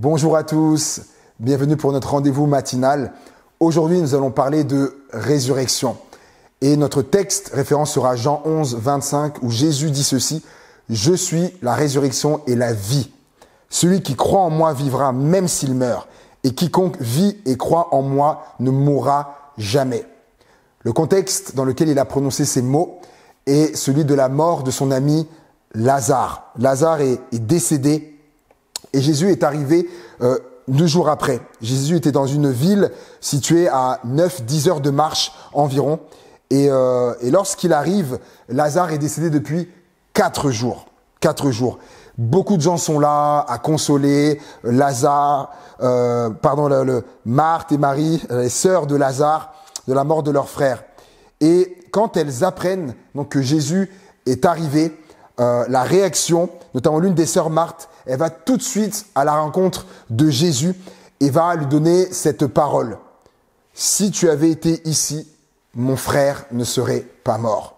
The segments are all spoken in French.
Bonjour à tous, bienvenue pour notre rendez-vous matinal. Aujourd'hui, nous allons parler de résurrection. Et notre texte référence sera Jean 11, 25, où Jésus dit ceci: « Je suis la résurrection et la vie. Celui qui croit en moi vivra même s'il meurt, et quiconque vit et croit en moi ne mourra jamais. » Le contexte dans lequel il a prononcé ces mots est celui de la mort de son ami Lazare. Lazare est décédé et Jésus est arrivé 2 jours après. Jésus était dans une ville située à 9-10 heures de marche environ. Et lorsqu'il arrive, Lazare est décédé depuis 4 jours. 4 jours. Beaucoup de gens sont là à consoler Marthe et Marie, les sœurs de Lazare, de la mort de leur frère. Et quand elles apprennent donc que Jésus est arrivé, la réaction, notamment l'une des sœurs Marthe, elle va tout de suite à la rencontre de Jésus et va lui donner cette parole. « Si tu avais été ici, mon frère ne serait pas mort. »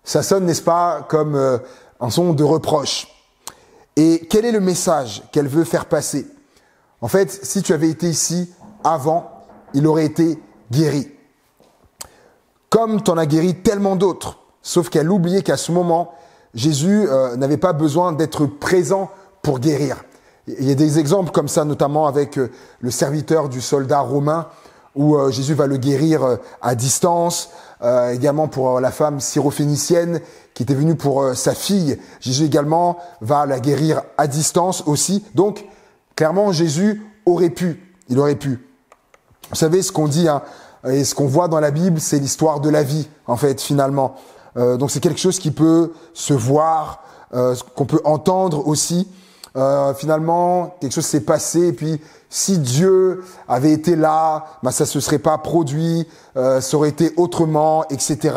Ça sonne, n'est-ce pas, comme un son de reproche. Et quel est le message qu'elle veut faire passer? En fait, si tu avais été ici avant, il aurait été guéri. Comme tu en as guéri tellement d'autres, sauf qu'elle oubliait qu'à ce moment, Jésus n'avait pas besoin d'être présent pour guérir. Il y a des exemples comme ça, notamment avec le serviteur du soldat romain, où Jésus va le guérir à distance. Également pour la femme syrophénicienne qui était venue pour sa fille. Jésus également va la guérir à distance aussi. Donc, clairement, Jésus aurait pu. Il aurait pu. Vous savez, ce qu'on dit, et ce qu'on voit dans la Bible, c'est l'histoire de la vie, en fait, finalement. Donc, c'est quelque chose qui peut se voir, qu'on peut entendre aussi. Finalement, quelque chose s'est passé, et puis si Dieu avait été là, ça se serait pas produit, ça aurait été autrement, etc.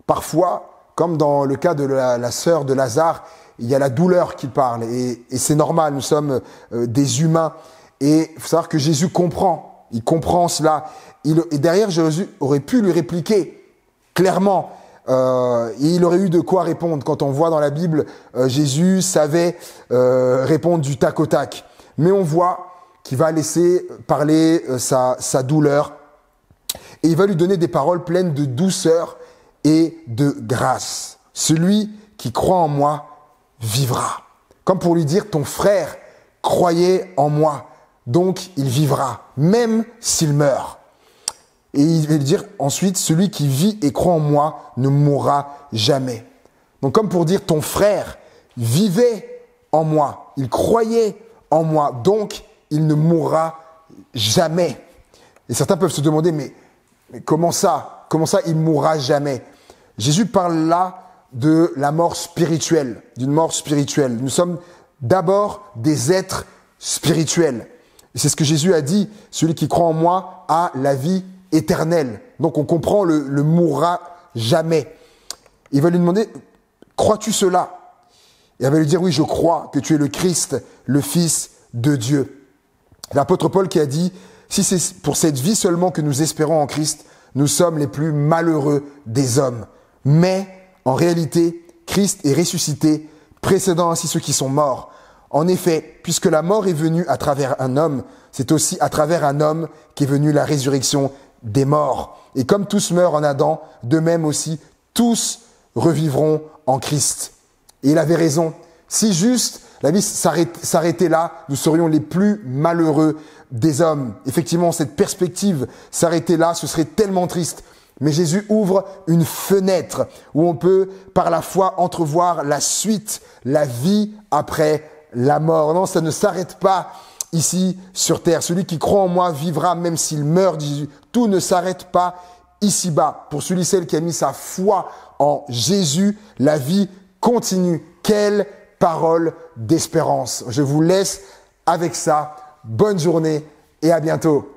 Parfois, comme dans le cas de la sœur de Lazare, il y a la douleur qui parle, et c'est normal, nous sommes des humains, et il faut savoir que Jésus comprend, il comprend cela, et derrière Jésus aurait pu lui répliquer clairement. Il aurait eu de quoi répondre. Quand on voit dans la Bible, Jésus savait répondre du tac au tac. Mais on voit qu'il va laisser parler sa douleur et il va lui donner des paroles pleines de douceur et de grâce. Celui qui croit en moi vivra. Comme pour lui dire, ton frère croyait en moi, donc il vivra, même s'il meurt. Et il va lui dire ensuite, celui qui vit et croit en moi ne mourra jamais. Donc comme pour dire, ton frère vivait en moi, il croyait en moi, donc il ne mourra jamais. Et certains peuvent se demander, mais comment ça il mourra jamais? Jésus parle là de la mort spirituelle, d'une mort spirituelle. Nous sommes d'abord des êtres spirituels. Et c'est ce que Jésus a dit, celui qui croit en moi a la vie éternel. Donc on comprend le mourra jamais. Il va lui demander, crois-tu cela? Et elle va lui dire, oui, je crois que tu es le Christ, le Fils de Dieu. L'apôtre Paul qui a dit, si c'est pour cette vie seulement que nous espérons en Christ, nous sommes les plus malheureux des hommes. Mais en réalité, Christ est ressuscité, précédant ainsi ceux qui sont morts. En effet, puisque la mort est venue à travers un homme, c'est aussi à travers un homme qu'est venue la résurrection des morts. Et comme tous meurent en Adam, de même aussi, tous revivront en Christ. Et il avait raison. Si juste la vie s'arrêtait là, nous serions les plus malheureux des hommes. Effectivement, cette perspective s'arrêter là, ce serait tellement triste. Mais Jésus ouvre une fenêtre où on peut, par la foi, entrevoir la suite, la vie après la mort. Non, ça ne s'arrête pas ici sur terre. Celui qui croit en moi vivra même s'il meurt, dit Jésus. Tout ne s'arrête pas ici-bas. Pour celui celle qui a mis sa foi en Jésus, la vie continue. Quelle parole d'espérance. Je vous laisse avec ça. Bonne journée et à bientôt.